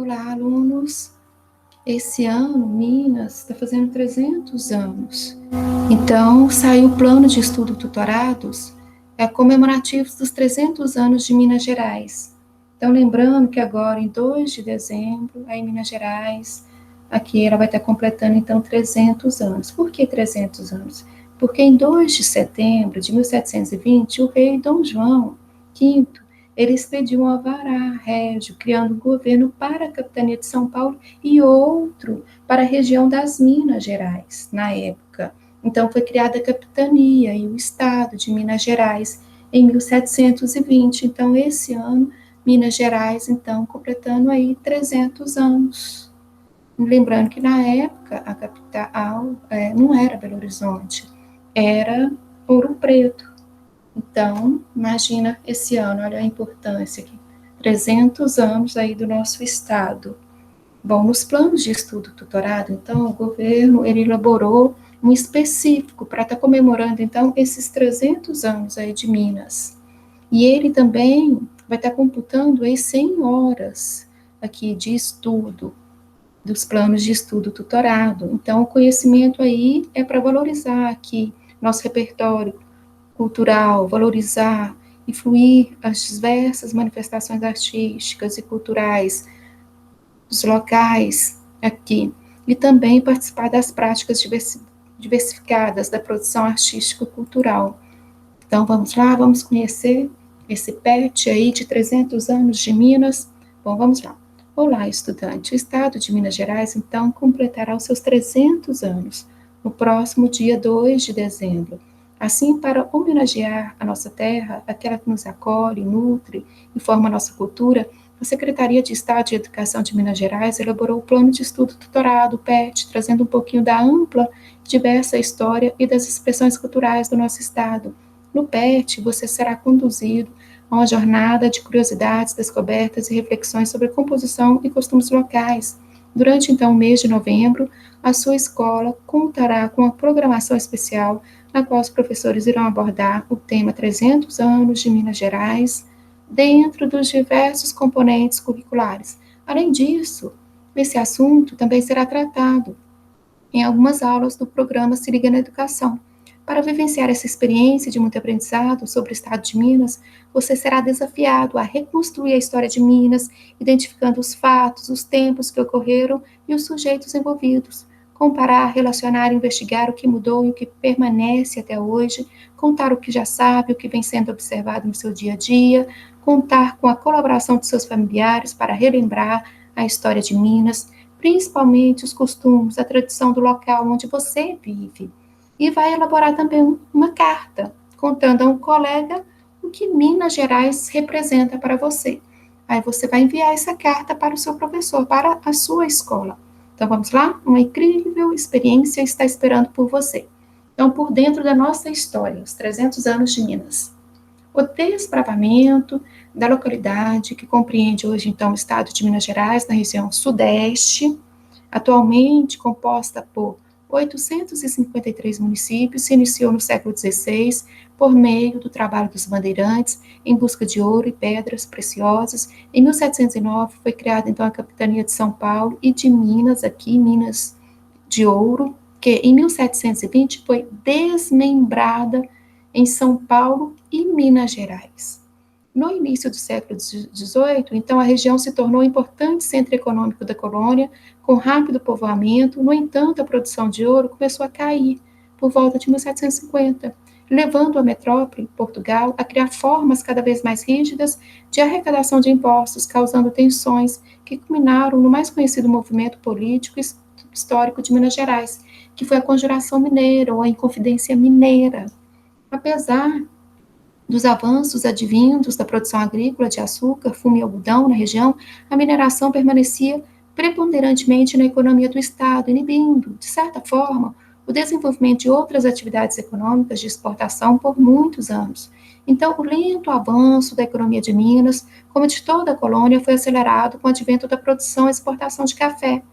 Olá, alunos! Esse ano, Minas está fazendo 300 anos. Então, saiu o plano de estudo tutorados comemorativos dos 300 anos de Minas Gerais. Então, lembrando que agora, em 2 de dezembro, aí em Minas Gerais, aqui ela vai estar completando, então, 300 anos. Por que 300 anos? Porque em 2 de setembro de 1720, o rei Dom João V, ele expediu um alvará régio, criando um governo para a capitania de São Paulo e outro para a região das Minas Gerais, na época. Então, foi criada a capitania e o estado de Minas Gerais em 1720. Então, esse ano, Minas Gerais, então, completando aí 300 anos. Lembrando que, na época, a capital não era Belo Horizonte, era Ouro Preto. Então, imagina esse ano, olha a importância aqui. 300 anos aí do nosso estado. Bom, nos planos de estudo tutorado, então, o governo, ele elaborou um específico para estar comemorando, então, esses 300 anos aí de Minas. E ele também vai estar computando aí 100 horas aqui de estudo, dos planos de estudo tutorado. Então, o conhecimento aí é para valorizar aqui nosso repertório cultural, valorizar e fluir as diversas manifestações artísticas e culturais dos locais aqui, e também participar das práticas diversificadas da produção artístico-cultural. Então, vamos lá, vamos conhecer esse PET aí de 300 anos de Minas. Bom, vamos lá. Olá, estudante. O estado de Minas Gerais, então, completará os seus 300 anos no próximo dia 2 de dezembro. Assim, para homenagear a nossa terra, aquela que nos acolhe, nutre e forma a nossa cultura, a Secretaria de Estado de Educação de Minas Gerais elaborou o Plano de Estudo Tutorado, PET, trazendo um pouquinho da ampla, diversa história e das expressões culturais do nosso estado. No PET, você será conduzido a uma jornada de curiosidades, descobertas e reflexões sobre composição e costumes locais. Durante, então, o mês de novembro, a sua escola contará com uma programação especial, na qual os professores irão abordar o tema 300 anos de Minas Gerais, dentro dos diversos componentes curriculares. Além disso, esse assunto também será tratado em algumas aulas do programa Se Liga na Educação. Para vivenciar essa experiência de muito aprendizado sobre o estado de Minas, você será desafiado a reconstruir a história de Minas, identificando os fatos, os tempos que ocorreram e os sujeitos envolvidos. Comparar, relacionar e investigar o que mudou e o que permanece até hoje, contar o que já sabe, o que vem sendo observado no seu dia a dia, contar com a colaboração de seus familiares para relembrar a história de Minas, principalmente os costumes, a tradição do local onde você vive. E vai elaborar também uma carta, contando a um colega o que Minas Gerais representa para você. Aí você vai enviar essa carta para o seu professor, para a sua escola. Então vamos lá? Uma incrível experiência está esperando por você. Então, por dentro da nossa história, os 300 anos de Minas. O desbravamento da localidade, que compreende hoje, então, o estado de Minas Gerais, na região sudeste, atualmente composta por 853 municípios, se iniciou no século XVI por meio do trabalho dos bandeirantes em busca de ouro e pedras preciosas. Em 1709 foi criada, então, a capitania de São Paulo e de Minas, aqui, Minas de Ouro, que em 1720 foi desmembrada em São Paulo e Minas Gerais. No início do século XVIII, então, a região se tornou um importante centro econômico da colônia, com rápido povoamento. No entanto, a produção de ouro começou a cair por volta de 1750, levando a metrópole, Portugal, a criar formas cada vez mais rígidas de arrecadação de impostos, causando tensões que culminaram no mais conhecido movimento político histórico de Minas Gerais, que foi a Conjuração Mineira, ou a Inconfidência Mineira. Apesar dos avanços advindos da produção agrícola de açúcar, fumo e algodão na região, a mineração permanecia preponderantemente na economia do Estado, inibindo, de certa forma, o desenvolvimento de outras atividades econômicas de exportação por muitos anos. Então, o lento avanço da economia de Minas, como de toda a colônia, foi acelerado com o advento da produção e exportação de café.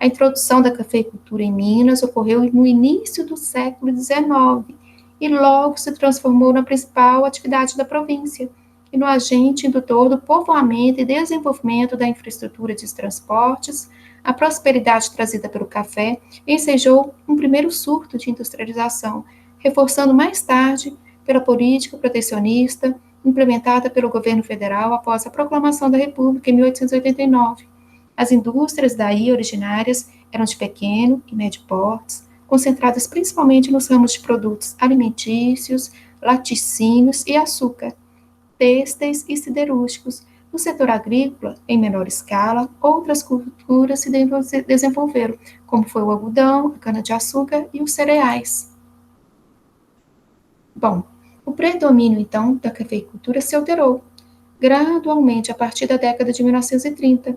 A introdução da cafeicultura em Minas ocorreu no início do século XIX, e logo se transformou na principal atividade da província. e no agente indutor do povoamento e desenvolvimento da infraestrutura de transportes. A prosperidade trazida pelo café ensejou um primeiro surto de industrialização, reforçando mais tarde pela política protecionista implementada pelo governo federal após a proclamação da República em 1889. As indústrias daí originárias eram de pequeno e médio portes, concentradas principalmente nos ramos de produtos alimentícios, laticínios e açúcar, têxteis e siderúrgicos. No setor agrícola, em menor escala, outras culturas se desenvolveram, como foi o algodão, a cana-de-açúcar e os cereais. Bom, o predomínio, então, da cafeicultura se alterou gradualmente a partir da década de 1930,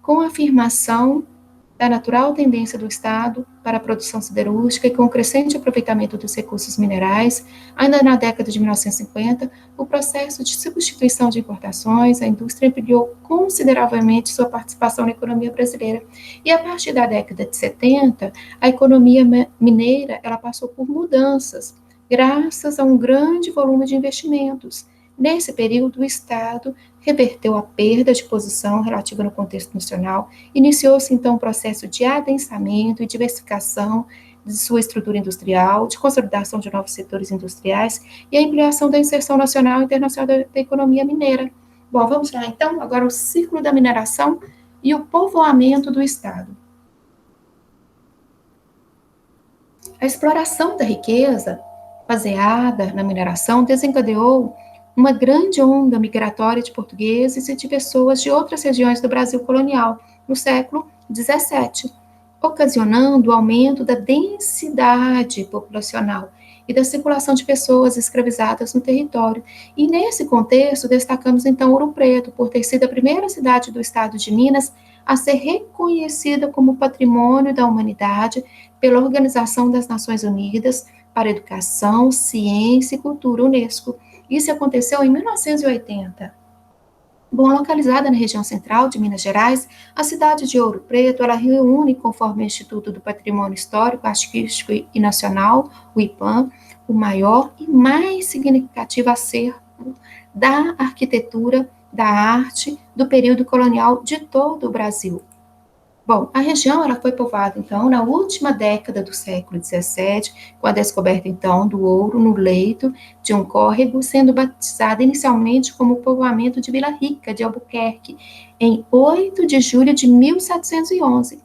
com a afirmação da natural tendência do Estado para a produção siderúrgica e com o crescente aproveitamento dos recursos minerais. Ainda na década de 1950, o processo de substituição de importações, a indústria ampliou consideravelmente sua participação na economia brasileira. E a partir da década de 70, a economia mineira ela passou por mudanças, graças a um grande volume de investimentos. Nesse período, o Estado reverteu a perda de posição relativa no contexto nacional, iniciou-se então um processo de adensamento e diversificação de sua estrutura industrial, de consolidação de novos setores industriais e a ampliação da inserção nacional e internacional da economia mineira. Bom, vamos lá então, agora o ciclo da mineração e o povoamento do Estado. A exploração da riqueza baseada na mineração desencadeou uma grande onda migratória de portugueses e de pessoas de outras regiões do Brasil colonial no século XVII, ocasionando o aumento da densidade populacional e da circulação de pessoas escravizadas no território. E nesse contexto, destacamos então Ouro Preto, por ter sido a primeira cidade do estado de Minas a ser reconhecida como Patrimônio da Humanidade pela Organização das Nações Unidas para Educação, Ciência e Cultura, UNESCO. Isso aconteceu em 1980. Bom, localizada na região central de Minas Gerais, a cidade de Ouro Preto, ela reúne, conforme o Instituto do Patrimônio Histórico, Artístico e Nacional, o IPAM, o maior e mais significativo acervo da arquitetura, da arte, do período colonial de todo o Brasil. Bom, a região ela foi povoada, então, na última década do século XVII, com a descoberta, então, do ouro no leito de um córrego, sendo batizada inicialmente como povoamento de Vila Rica, de Albuquerque, em 8 de julho de 1711.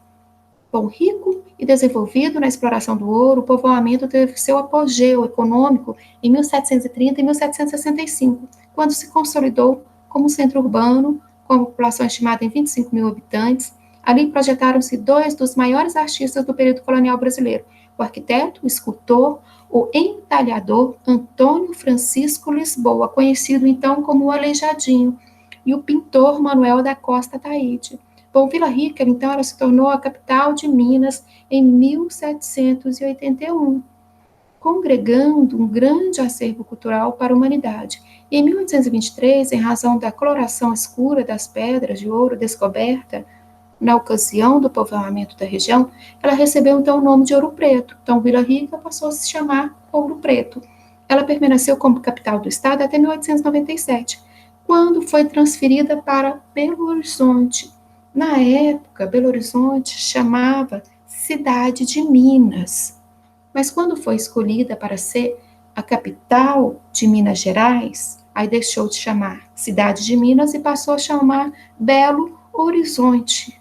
Bom, rico e desenvolvido na exploração do ouro, o povoamento teve seu apogeu econômico em 1730 e 1765, quando se consolidou como centro urbano, com a população estimada em 25 mil habitantes. Ali projetaram-se dois dos maiores artistas do período colonial brasileiro, o arquiteto, o escultor, o entalhador Antônio Francisco Lisboa, conhecido então como o Aleijadinho, e o pintor Manuel da Costa Taide. Bom, Vila Rica, então, ela se tornou a capital de Minas em 1781, congregando um grande acervo cultural para a humanidade. E em 1823, em razão da coloração escura das pedras de ouro descoberta na ocasião do povoamento da região, ela recebeu então o nome de Ouro Preto. Então, Vila Rica passou a se chamar Ouro Preto. Ela permaneceu como capital do estado até 1897, quando foi transferida para Belo Horizonte. Na época, Belo Horizonte chamava Cidade de Minas, mas quando foi escolhida para ser a capital de Minas Gerais, aí deixou de chamar Cidade de Minas e passou a chamar Belo Horizonte.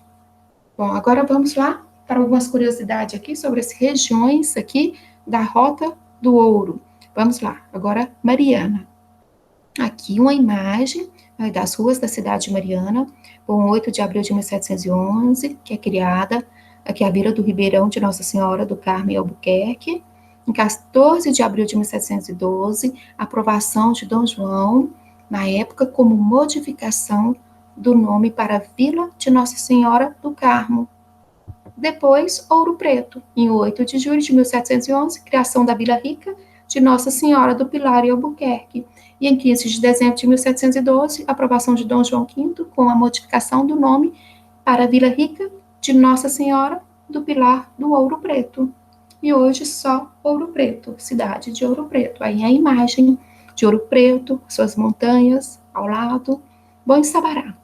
Bom, agora vamos lá para algumas curiosidades aqui sobre as regiões aqui da Rota do Ouro. Vamos lá, agora Mariana. Aqui uma imagem das ruas da cidade de Mariana, com 8 de abril de 1711, que é criada aqui à beira do Ribeirão de Nossa Senhora do Carmo em Albuquerque. Em 14 de abril de 1712, aprovação de Dom João, na época, como modificação do nome para Vila de Nossa Senhora do Carmo. Depois, Ouro Preto, em 8 de julho de 1711, criação da Vila Rica de Nossa Senhora do Pilar em Albuquerque. E em 15 de dezembro de 1712, aprovação de Dom João V, com a modificação do nome para Vila Rica de Nossa Senhora do Pilar do Ouro Preto. E hoje só Ouro Preto, cidade de Ouro Preto. Aí a imagem de Ouro Preto, suas montanhas, ao lado. Bom, em Sabará.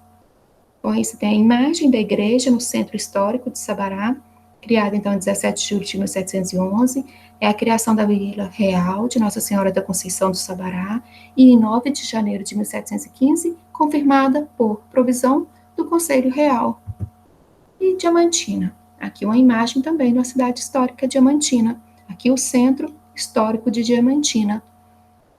Bom, isso tem a imagem da igreja no centro histórico de Sabará, criada então em 17 de julho de 1711, é a criação da Vila Real de Nossa Senhora da Conceição do Sabará, e em 9 de janeiro de 1715, confirmada por provisão do Conselho Real. E Diamantina, aqui uma imagem também da cidade histórica Diamantina, aqui o centro histórico de Diamantina.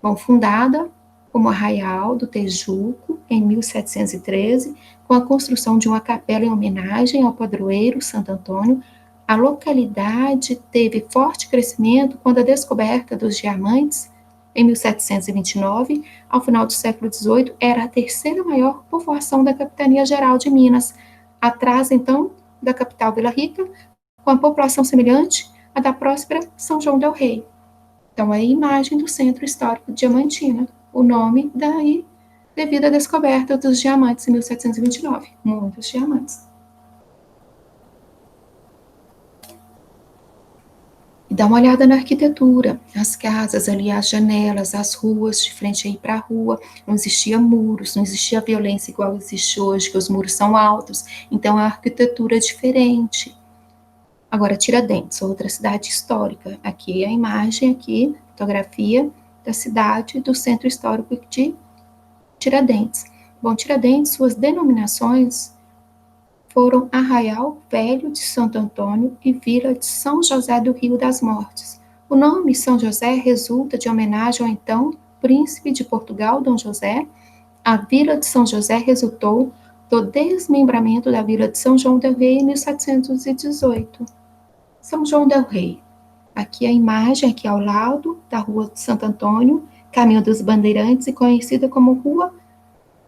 Bom, fundada como Arraial do Tejuco em 1713, com a construção de uma capela em homenagem ao padroeiro Santo Antônio, a localidade teve forte crescimento quando a descoberta dos diamantes, em 1729, ao final do século XVIII, era a terceira maior povoação da Capitania Geral de Minas, atrás, então, da capital Vila Rica, com a população semelhante à da próspera São João del Rei. Então, é a imagem do centro histórico de Diamantina, o nome daí devido à descoberta dos diamantes em 1729, muitos diamantes. E dá uma olhada na arquitetura, as casas ali, as janelas, as ruas, de frente aí para a rua, não existia muros, não existia violência igual existe hoje, que os muros são altos, então a arquitetura é diferente. Agora, Tiradentes, outra cidade histórica, aqui a imagem, aqui, fotografia da cidade, do centro histórico de Tiradentes. Bom, Tiradentes, suas denominações foram Arraial Velho de Santo Antônio e Vila de São José do Rio das Mortes. O nome São José resulta de homenagem ao então príncipe de Portugal, Dom José. A Vila de São José resultou do desmembramento da Vila de São João del Rei em 1718. São João del Rei. Aqui a imagem, aqui ao lado da Rua de Santo Antônio, Caminho dos Bandeirantes, e conhecida como Rua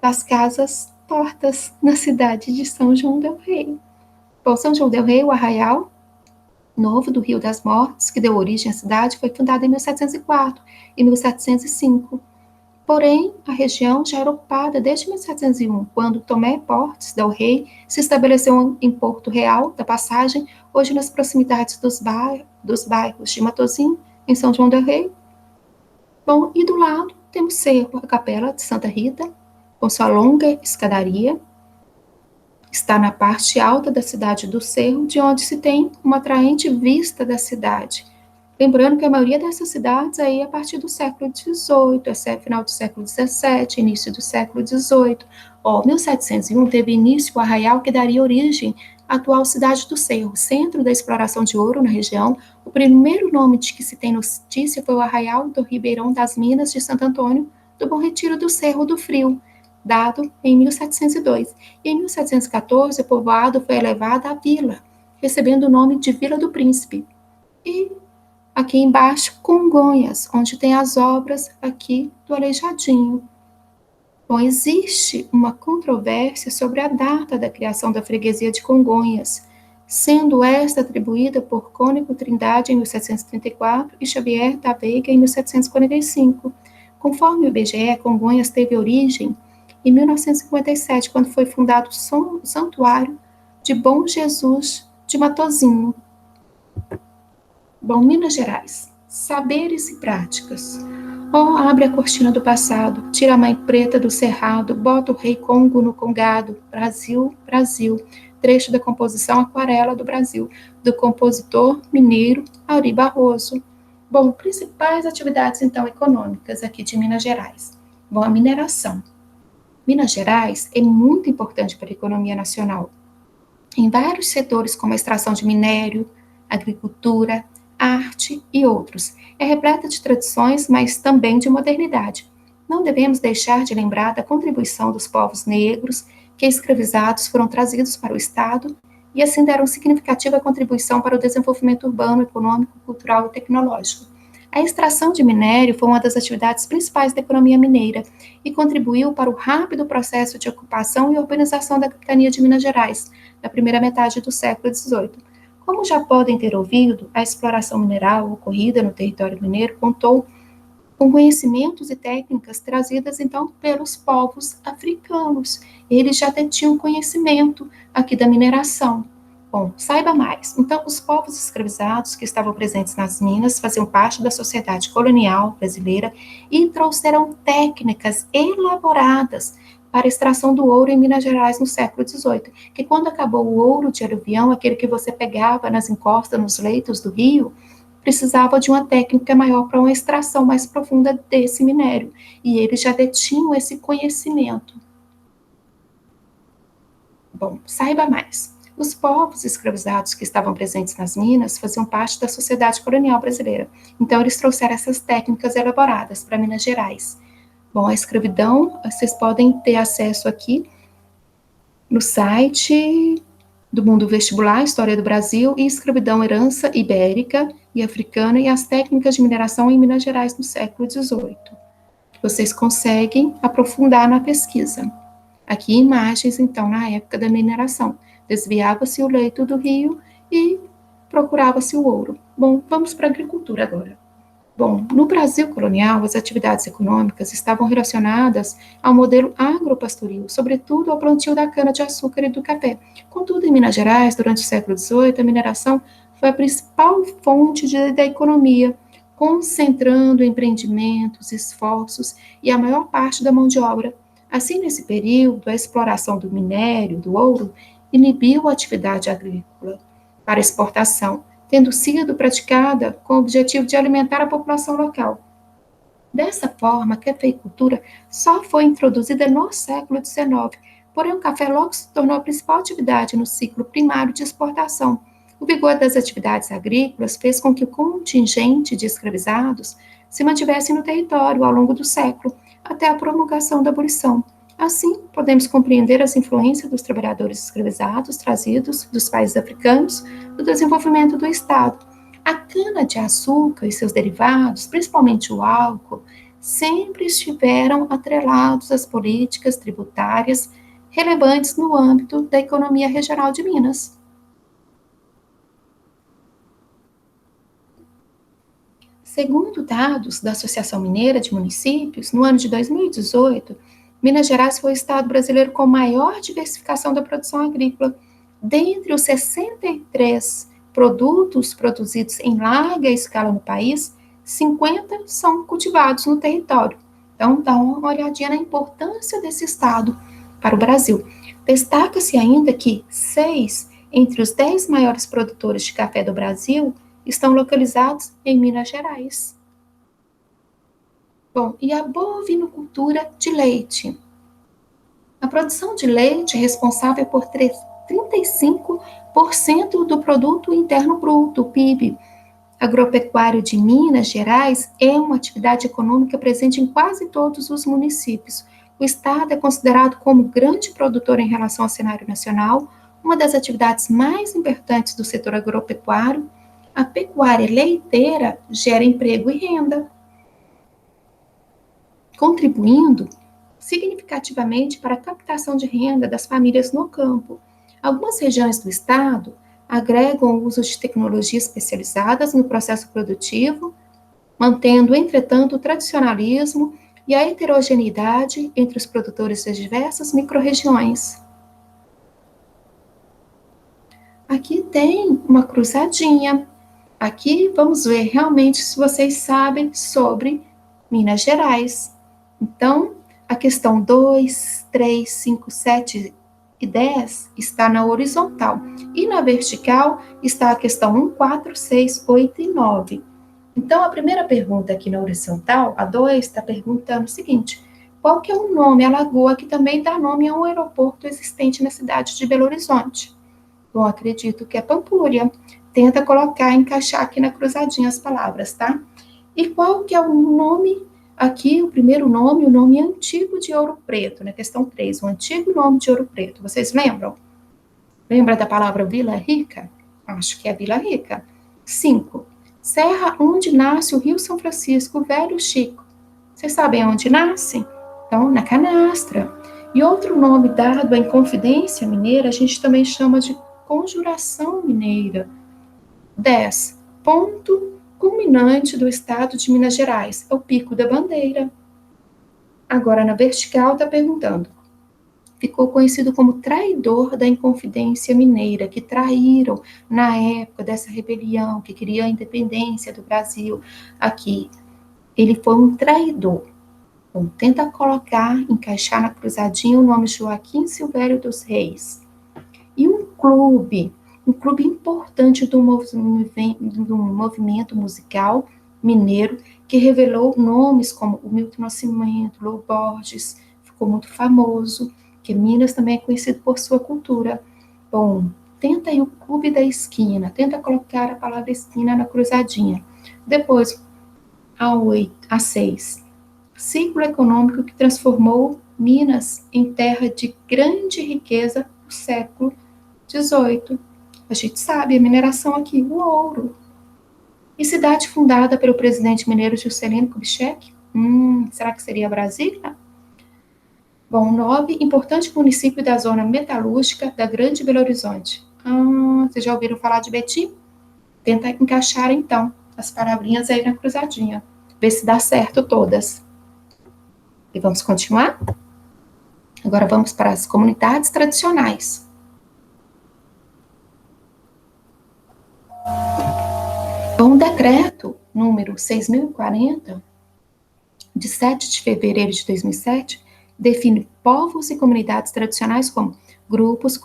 das Casas Tortas, na cidade de São João del Rei. Bom, São João del Rei, o arraial novo do Rio das Mortes, que deu origem à cidade, foi fundado em 1704 e 1705. Porém, a região já era ocupada desde 1701, quando Tomé Portes del Rei se estabeleceu em Porto Real da Passagem, hoje nas proximidades dos bairros de Matozinhos, em São João del Rei. Bom, e do lado temos cerro, a Capela de Santa Rita, com sua longa escadaria, está na parte alta da cidade do Cerro, de onde se tem uma atraente vista da cidade. Lembrando que a maioria dessas cidades aí é a partir do século XVIII, final do século XVII, início do século XVIII. 1701 teve início o arraial que daria origem à atual cidade do Cerro, centro da exploração de ouro na região. O primeiro nome de que se tem notícia foi o arraial do Ribeirão das Minas de Santo Antônio, do Bom Retiro do Cerro do Frio, dado em 1702. E em 1714, o povoado foi elevado à vila, recebendo o nome de Vila do Príncipe. E aqui embaixo, Congonhas, onde tem as obras aqui do Aleijadinho. Bom, existe uma controvérsia sobre a data da criação da freguesia de Congonhas, sendo esta atribuída por Cônego Trindade em 1734 e Xavier da Veiga em 1745. Conforme o IBGE, Congonhas teve origem em 1957, quando foi fundado o Santuário de Bom Jesus de Matozinho. Bom, Minas Gerais, saberes e práticas. Abre a cortina do passado, tira a mãe preta do cerrado, bota o rei Congo no congado. Brasil, Brasil. Trecho da composição Aquarela do Brasil, do compositor mineiro Auri Barroso. Bom, principais atividades, então, econômicas aqui de Minas Gerais. Bom, a mineração. Minas Gerais é muito importante para a economia nacional, em vários setores, como a extração de minério, agricultura, arte e outros. É repleta de tradições, mas também de modernidade. Não devemos deixar de lembrar da contribuição dos povos negros, que escravizados foram trazidos para o Estado e assim deram significativa contribuição para o desenvolvimento urbano, econômico, cultural e tecnológico. A extração de minério foi uma das atividades principais da economia mineira e contribuiu para o rápido processo de ocupação e urbanização da capitania de Minas Gerais, na primeira metade do século XVIII. Como já podem ter ouvido, a exploração mineral ocorrida no território mineiro contou com conhecimentos e técnicas trazidas, então, pelos povos africanos. Eles já tinham conhecimento aqui da mineração. Bom, saiba mais. Então, os povos escravizados que estavam presentes nas minas faziam parte da sociedade colonial brasileira e trouxeram técnicas elaboradas para a extração do ouro em Minas Gerais no século XVIII, que quando acabou o ouro de aluvião, aquele que você pegava nas encostas, nos leitos do rio, precisava de uma técnica maior para uma extração mais profunda desse minério, e eles já detinham esse conhecimento. Bom, saiba mais. Os povos escravizados que estavam presentes nas minas faziam parte da sociedade colonial brasileira. Então, eles trouxeram essas técnicas elaboradas para Minas Gerais. Bom, a escravidão, vocês podem ter acesso aqui no site do Mundo Vestibular, História do Brasil, e Escravidão, Herança Ibérica e Africana e as técnicas de mineração em Minas Gerais no século XVIII. Vocês conseguem aprofundar na pesquisa. Aqui imagens, então, na época da mineração. Desviava-se o leito do rio e procurava-se o ouro. Bom, vamos para a agricultura agora. Bom, no Brasil colonial, as atividades econômicas estavam relacionadas ao modelo agropastoril, sobretudo ao plantio da cana-de-açúcar e do café. Contudo, em Minas Gerais, durante o século XVIII, a mineração foi a principal fonte da economia, concentrando empreendimentos, esforços e a maior parte da mão de obra. Assim, nesse período, a exploração do minério, do ouro, inibiu a atividade agrícola para exportação, tendo sido praticada com o objetivo de alimentar a população local. Dessa forma, a cafeicultura só foi introduzida no século XIX, porém o café logo se tornou a principal atividade no ciclo primário de exportação. O vigor das atividades agrícolas fez com que o contingente de escravizados se mantivesse no território ao longo do século, até a promulgação da abolição. Assim, podemos compreender as influências dos trabalhadores escravizados trazidos dos países africanos no desenvolvimento do Estado. A cana-de-açúcar e seus derivados, principalmente o álcool, sempre estiveram atrelados às políticas tributárias relevantes no âmbito da economia regional de Minas. Segundo dados da Associação Mineira de Municípios, no ano de 2018, Minas Gerais foi o estado brasileiro com maior diversificação da produção agrícola. Dentre os 63 produtos produzidos em larga escala no país, 50 são cultivados no território. Então, dá uma olhadinha na importância desse estado para o Brasil. Destaca-se ainda que 6 entre os 10 maiores produtores de café do Brasil estão localizados em Minas Gerais. Bom, e a bovinocultura de leite? A produção de leite é responsável por 35% do produto interno bruto, o PIB. Agropecuário de Minas Gerais é uma atividade econômica presente em quase todos os municípios. O estado é considerado como grande produtor em relação ao cenário nacional, uma das atividades mais importantes do setor agropecuário. A pecuária leiteira gera emprego e renda, contribuindo significativamente para a captação de renda das famílias no campo. Algumas regiões do estado agregam o uso de tecnologias especializadas no processo produtivo, mantendo, entretanto, o tradicionalismo e a heterogeneidade entre os produtores das diversas microrregiões. Aqui tem uma cruzadinha. Aqui vamos ver realmente se vocês sabem sobre Minas Gerais. Então, a questão 2, 3, 5, 7 e 10 está na horizontal. E na vertical está a questão 1, 4, 6, 8 e 9. Então, a primeira pergunta aqui na horizontal, a 2, está perguntando o seguinte: qual que é o nome, a lagoa que também dá nome a um aeroporto existente na cidade de Belo Horizonte? Bom, acredito que é Pampulha. Tenta colocar, encaixar aqui na cruzadinha as palavras, tá? E qual que é o nome aqui, o primeiro nome, o nome antigo de Ouro Preto, na questão 3, o antigo nome de Ouro Preto. Vocês lembram? Lembra da palavra Vila Rica? Acho que é Vila Rica. 5. Serra onde nasce o Rio São Francisco, Velho Chico. Vocês sabem onde nasce? Então, na canastra. E outro nome dado à Inconfidência Mineira, a gente também chama de Conjuração Mineira. 10. Ponto culminante do estado de Minas Gerais, é o Pico da Bandeira. Agora, na vertical, está perguntando: ficou conhecido como traidor da Inconfidência Mineira, que traíram na época dessa rebelião que queria a independência do Brasil aqui. Ele foi um traidor. Então, tenta colocar, encaixar na cruzadinha o nome Joaquim Silvério dos Reis. E um clube importante do movimento musical mineiro, que revelou nomes como o Milton Nascimento, Lô Borges, ficou muito famoso, que Minas também é conhecido por sua cultura. Bom, tenta aí o Clube da Esquina, tenta colocar a palavra esquina na cruzadinha. Depois, a 6, ciclo econômico que transformou Minas em terra de grande riqueza no século XVIII. A gente sabe, a mineração aqui, o ouro. E cidade fundada pelo presidente mineiro Juscelino Kubitschek? Será que seria Brasília? Bom, 9, importante município da zona metalúrgica da Grande Belo Horizonte. Vocês já ouviram falar de Betim? Tenta encaixar, então, as palavrinhas aí na cruzadinha. Ver se dá certo todas. E vamos continuar? Agora vamos para as comunidades tradicionais. Um decreto número 6.040, de 7 de fevereiro de 2007, define povos e comunidades tradicionais como grupos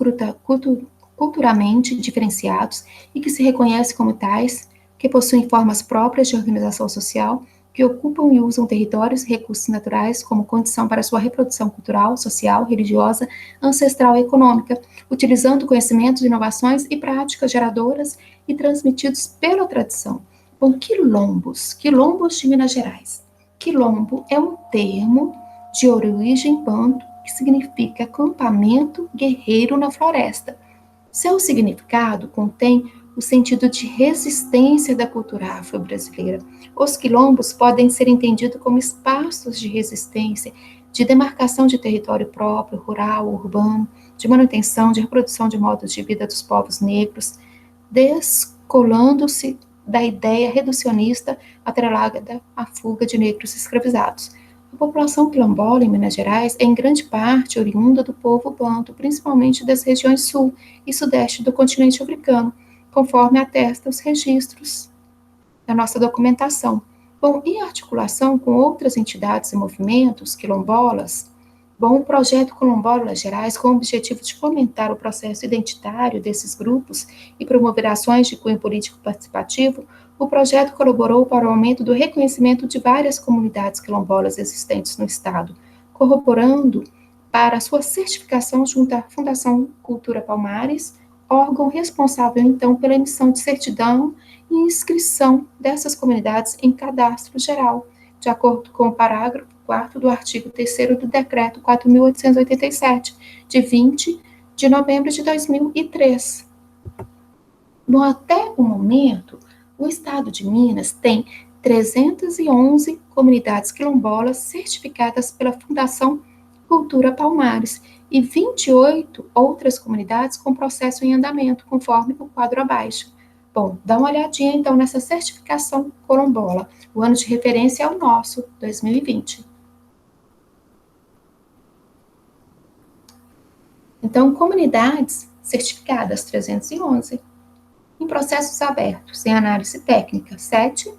culturalmente diferenciados e que se reconhecem como tais, que possuem formas próprias de organização social, que ocupam e usam territórios e recursos naturais como condição para sua reprodução cultural, social, religiosa, ancestral e econômica, utilizando conhecimentos, inovações e práticas geradoras e transmitidos pela tradição. Bom, quilombos de Minas Gerais. Quilombo é um termo de origem banto que significa acampamento guerreiro na floresta. Seu significado contém o sentido de resistência da cultura afro-brasileira. Os quilombos podem ser entendidos como espaços de resistência, de demarcação de território próprio, rural, urbano, de manutenção, de reprodução de modos de vida dos povos negros, descolando-se da ideia reducionista atrelada à fuga de negros escravizados. A população quilombola em Minas Gerais é em grande parte oriunda do povo banto, principalmente das regiões sul e sudeste do continente africano, conforme atestam os registros da nossa documentação. Bom, em articulação com outras entidades e movimentos quilombolas, o projeto Quilombolas Gerais, com o objetivo de fomentar o processo identitário desses grupos e promover ações de cunho político participativo, o projeto colaborou para o aumento do reconhecimento de várias comunidades quilombolas existentes no Estado, corroborando para sua certificação junto à Fundação Cultura Palmares, órgão responsável, então, pela emissão de certidão e inscrição dessas comunidades em cadastro geral, de acordo com o parágrafo 4º do artigo 3º do Decreto 4.887, de 20 de novembro de 2003. Bom, até o momento, o Estado de Minas tem 311 comunidades quilombolas certificadas pela Fundação Cultura Palmares e 28 outras comunidades com processo em andamento, conforme o quadro abaixo. Bom, dá uma olhadinha então nessa certificação quilombola. O ano de referência é o nosso, 2020. Então, comunidades certificadas, 311. Em processos abertos, em análise técnica, 7.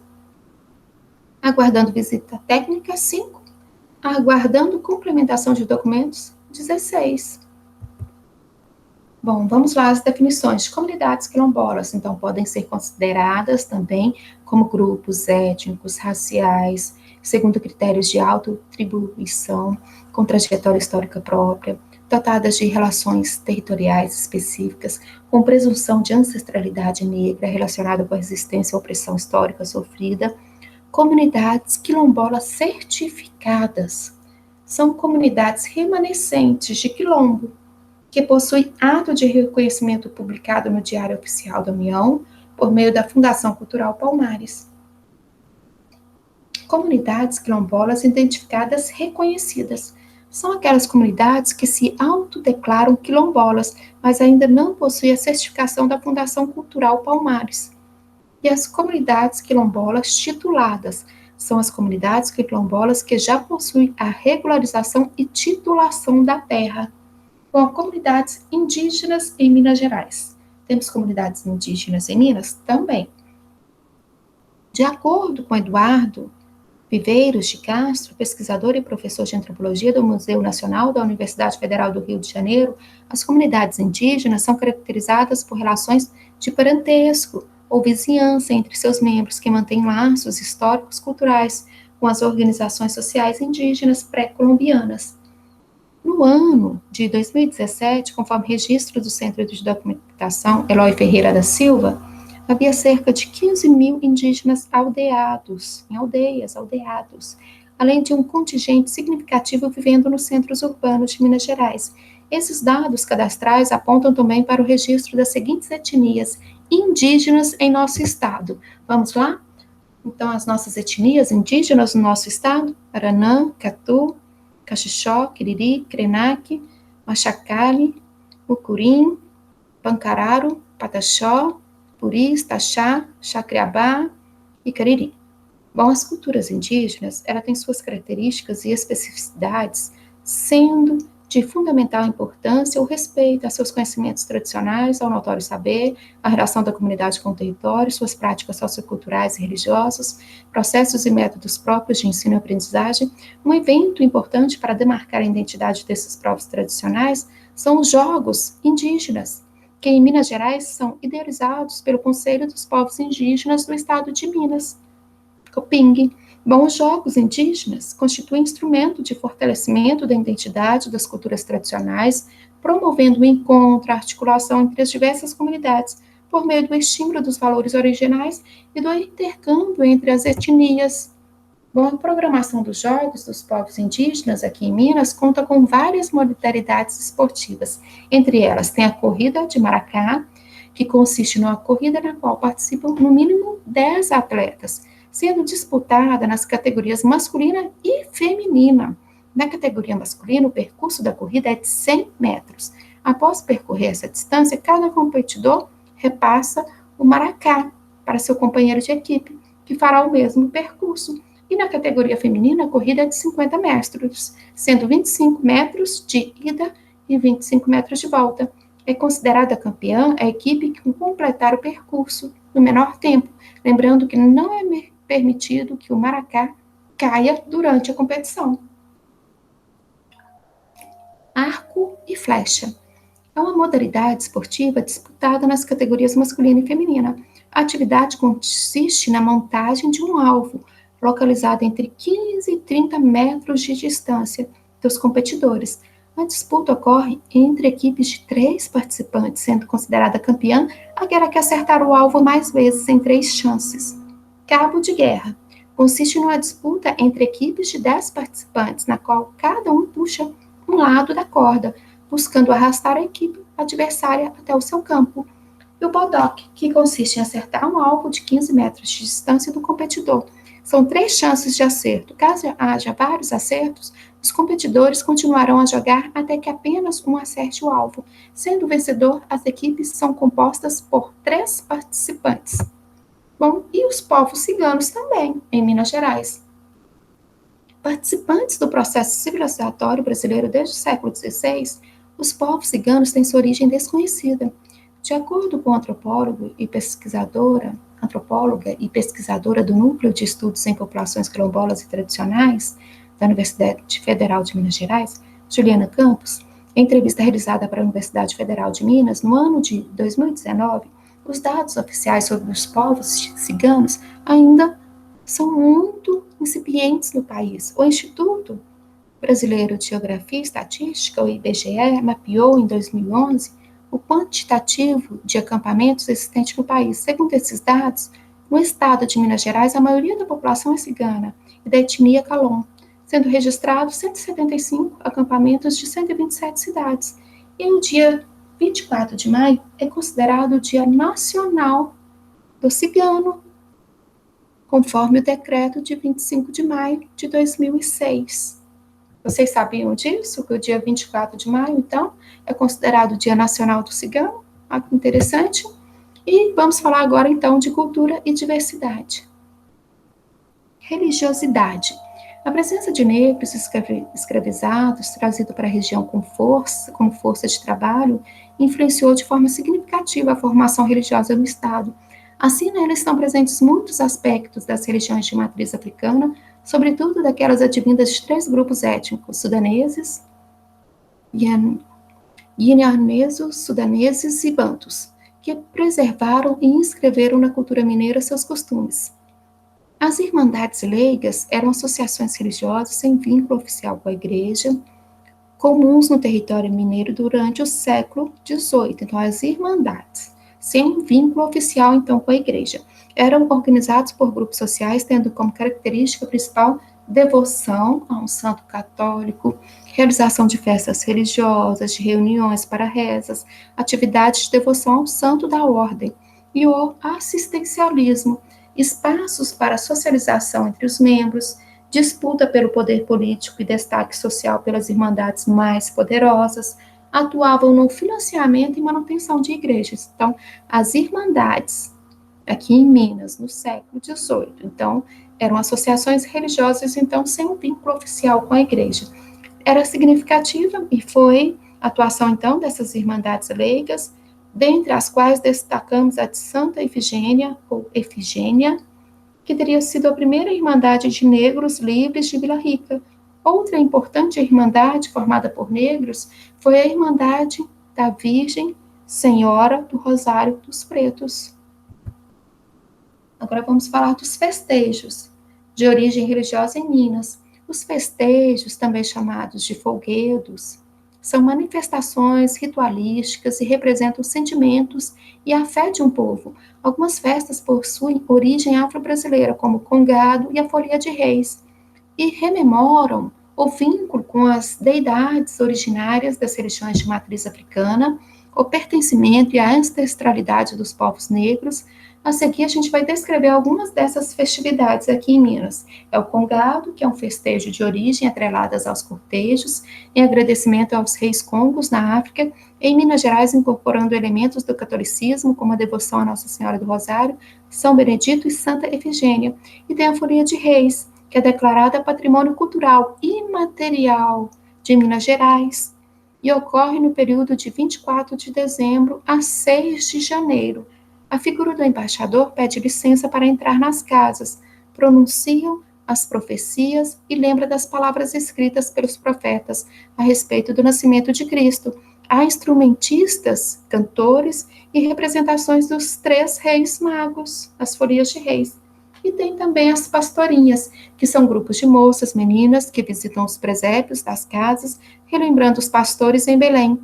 Aguardando visita técnica, 5. Aguardando complementação de documentos, 16. Bom, vamos lá às definições de comunidades quilombolas. Então, podem ser consideradas também como grupos étnicos, raciais, segundo critérios de autoatribuição, com trajetória histórica própria, dotadas de relações territoriais específicas, com presunção de ancestralidade negra relacionada com a resistência à opressão histórica sofrida. Comunidades quilombolas certificadas são comunidades remanescentes de quilombo, que possuem ato de reconhecimento publicado no Diário Oficial da União, por meio da Fundação Cultural Palmares. Comunidades quilombolas identificadas reconhecidas são aquelas comunidades que se autodeclaram quilombolas, mas ainda não possuem a certificação da Fundação Cultural Palmares. E as comunidades quilombolas tituladas são as comunidades quilombolas que já possuem a regularização e titulação da terra. com comunidades indígenas em Minas Gerais. Temos comunidades indígenas em Minas? Também. De acordo com Eduardo Viveiros de Castro, pesquisador e professor de antropologia do Museu Nacional da Universidade Federal do Rio de Janeiro, as comunidades indígenas são caracterizadas por relações de parentesco ou vizinhança entre seus membros que mantêm laços históricos culturais com as organizações sociais indígenas pré-colombianas. No ano de 2017, conforme registro do Centro de Documentação Eloy Ferreira da Silva, havia cerca de 15 mil indígenas aldeados, em aldeias, aldeados, além de um contingente significativo vivendo nos centros urbanos de Minas Gerais. Esses dados cadastrais apontam também para o registro das seguintes etnias indígenas em nosso estado. Vamos lá? Então, as nossas etnias indígenas no nosso estado: Aranã, Catu, Caxixó, Quiriri, Krenak, Machacali, Mucurim, Pancararo, Pataxó, Puris, Taxá, Xacriabá e Cariri. Bom, as culturas indígenas, ela tem suas características e especificidades, sendo de fundamental importância o respeito a seus conhecimentos tradicionais, ao notório saber, a relação da comunidade com o território, suas práticas socioculturais e religiosas, processos e métodos próprios de ensino e aprendizagem. Um evento importante para demarcar a identidade desses povos tradicionais são os Jogos Indígenas, que em Minas Gerais são idealizados pelo Conselho dos Povos Indígenas do Estado de Minas, COPING. Bom, os Jogos Indígenas constituem instrumento de fortalecimento da identidade das culturas tradicionais, promovendo o encontro, a articulação entre as diversas comunidades, por meio do estímulo dos valores originais e do intercâmbio entre as etnias. Bom, a programação dos Jogos dos Povos Indígenas aqui em Minas conta com várias modalidades esportivas. Entre elas, tem a corrida de Maracá, que consiste numa corrida na qual participam no mínimo 10 atletas, sendo disputada nas categorias masculina e feminina. Na categoria masculina, o percurso da corrida é de 100 metros. Após percorrer essa distância, cada competidor repassa o maracá para seu companheiro de equipe, que fará o mesmo percurso. E na categoria feminina, a corrida é de 50 metros, sendo 25 metros de ida e 25 metros de volta. É considerada campeã a equipe que completar o percurso no menor tempo, lembrando que não é permitido que o maracá caia durante a competição. Arco e flecha. É uma modalidade esportiva disputada nas categorias masculina e feminina. A atividade consiste na montagem de um alvo, localizado entre 15 e 30 metros de distância dos competidores. A disputa ocorre entre equipes de 3 participantes, sendo considerada campeã aquela que acertar o alvo mais vezes em 3 chances. Cabo de guerra. Consiste numa disputa entre equipes de 10 participantes, na qual cada um puxa um lado da corda, buscando arrastar a equipe adversária até o seu campo. E o bodoque, que consiste em acertar um alvo de 15 metros de distância do competidor. São 3 chances de acerto. Caso haja vários acertos, os competidores continuarão a jogar até que apenas um acerte o alvo. Sendo o vencedor, as equipes são compostas por 3 participantes. Bom, e os povos ciganos também, em Minas Gerais. Participantes do processo civilizatório brasileiro desde o século XVI, os povos ciganos têm sua origem desconhecida. De acordo com o antropóloga e pesquisadora do Núcleo de Estudos em Populações Quilombolas e Tradicionais da Universidade Federal de Minas Gerais, Juliana Campos, em entrevista realizada para a Universidade Federal de Minas, no ano de 2019, os dados oficiais sobre os povos ciganos ainda são muito incipientes no país. O Instituto Brasileiro de Geografia e Estatística, o IBGE, mapeou em 2011 o quantitativo de acampamentos existentes no país. Segundo esses dados, no estado de Minas Gerais, a maioria da população é cigana e da etnia Calon, sendo registrados 175 acampamentos de 127 cidades. E o dia 24 de maio é considerado o Dia Nacional do Cigano, conforme o decreto de 25 de maio de 2006. Vocês sabiam disso? Que o dia 24 de maio, então, é considerado o Dia Nacional do Cigano? Algo interessante. E vamos falar agora, então, de cultura e diversidade. Religiosidade. A presença de negros escravizados, trazido para a região como força de trabalho, influenciou de forma significativa a formação religiosa no Estado. Assim, nela estão presentes muitos aspectos das religiões de matriz africana, sobretudo daquelas advindas de três grupos étnicos, sudaneses, guineaneses, sudaneses e bantus, que preservaram e inscreveram na cultura mineira seus costumes. As Irmandades Leigas eram associações religiosas sem vínculo oficial com a Igreja, comuns no território mineiro durante o século XVIII. Então, as Irmandades, sem um vínculo oficial, então, com a Igreja, eram organizados por grupos sociais, tendo como característica principal devoção a um santo católico, realização de festas religiosas, de reuniões para rezas, atividades de devoção ao santo da ordem, e o assistencialismo, espaços para socialização entre os membros, disputa pelo poder político e destaque social pelas irmandades mais poderosas, atuavam no financiamento e manutenção de igrejas. Então, as irmandades, aqui em Minas, no século XVIII, então, eram associações religiosas, então, sem um vínculo oficial com a igreja. Era significativa e foi a atuação, então, dessas irmandades leigas, dentre as quais destacamos a de Santa Efigênia, ou Efigênia, que teria sido a primeira irmandade de negros livres de Vila Rica. Outra importante irmandade formada por negros foi a Irmandade da Virgem Senhora do Rosário dos Pretos. Agora vamos falar dos festejos de origem religiosa em Minas. Os festejos, também chamados de folguedos, são manifestações ritualísticas e representam os sentimentos e a fé de um povo. Algumas festas possuem origem afro-brasileira, como o Congado e a Folia de Reis, e rememoram o vínculo com as deidades originárias das religiões de matriz africana, o pertencimento e a ancestralidade dos povos negros. A seguir, a gente vai descrever algumas dessas festividades aqui em Minas. É o Congado, que é um festejo de origem atreladas aos cortejos, em agradecimento aos reis congos na África, em Minas Gerais, incorporando elementos do catolicismo, como a devoção a Nossa Senhora do Rosário, São Benedito e Santa Efigênia. E tem a Folia de Reis, que é declarada Patrimônio Cultural Imaterial de Minas Gerais, e ocorre no período de 24 de dezembro a 6 de janeiro. A figura do embaixador pede licença para entrar nas casas, pronunciam as profecias e lembra das palavras escritas pelos profetas a respeito do nascimento de Cristo. Há instrumentistas, cantores e representações dos três reis magos, as folias de reis. E tem também as pastorinhas, que são grupos de moças, meninas, que visitam os presépios das casas, relembrando os pastores em Belém.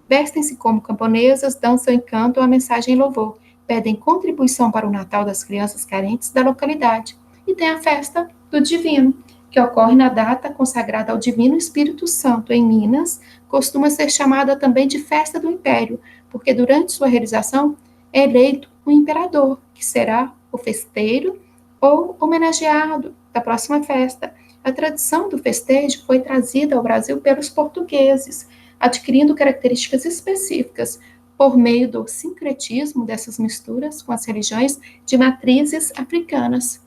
Vestem-se como camponesas, dançam e cantam a mensagem em louvor, pedem contribuição para o Natal das crianças carentes da localidade. E tem a festa do Divino, que ocorre na data consagrada ao Divino Espírito Santo. Em Minas, costuma ser chamada também de Festa do Império, porque durante sua realização é eleito um imperador, que será o festeiro ou homenageado da próxima festa. A tradição do festejo foi trazida ao Brasil pelos portugueses, adquirindo características específicas por meio do sincretismo dessas misturas com as religiões de matrizes africanas.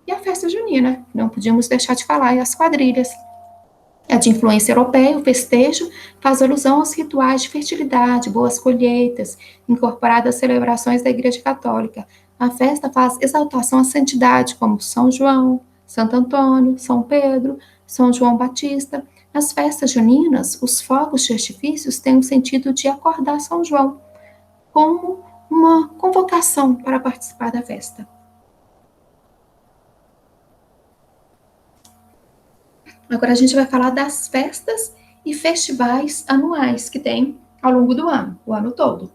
E a festa junina, não podíamos deixar de falar, e as quadrilhas. É de influência europeia, o festejo faz alusão aos rituais de fertilidade, boas colheitas, incorporadas às celebrações da Igreja Católica. A festa faz exaltação à santidade, como São João, Santo Antônio, São Pedro, São João Batista. Nas festas juninas, os fogos de artifícios têm o sentido de acordar São João, como uma convocação para participar da festa. Agora a gente vai falar das festas e festivais anuais que tem ao longo do ano, o ano todo.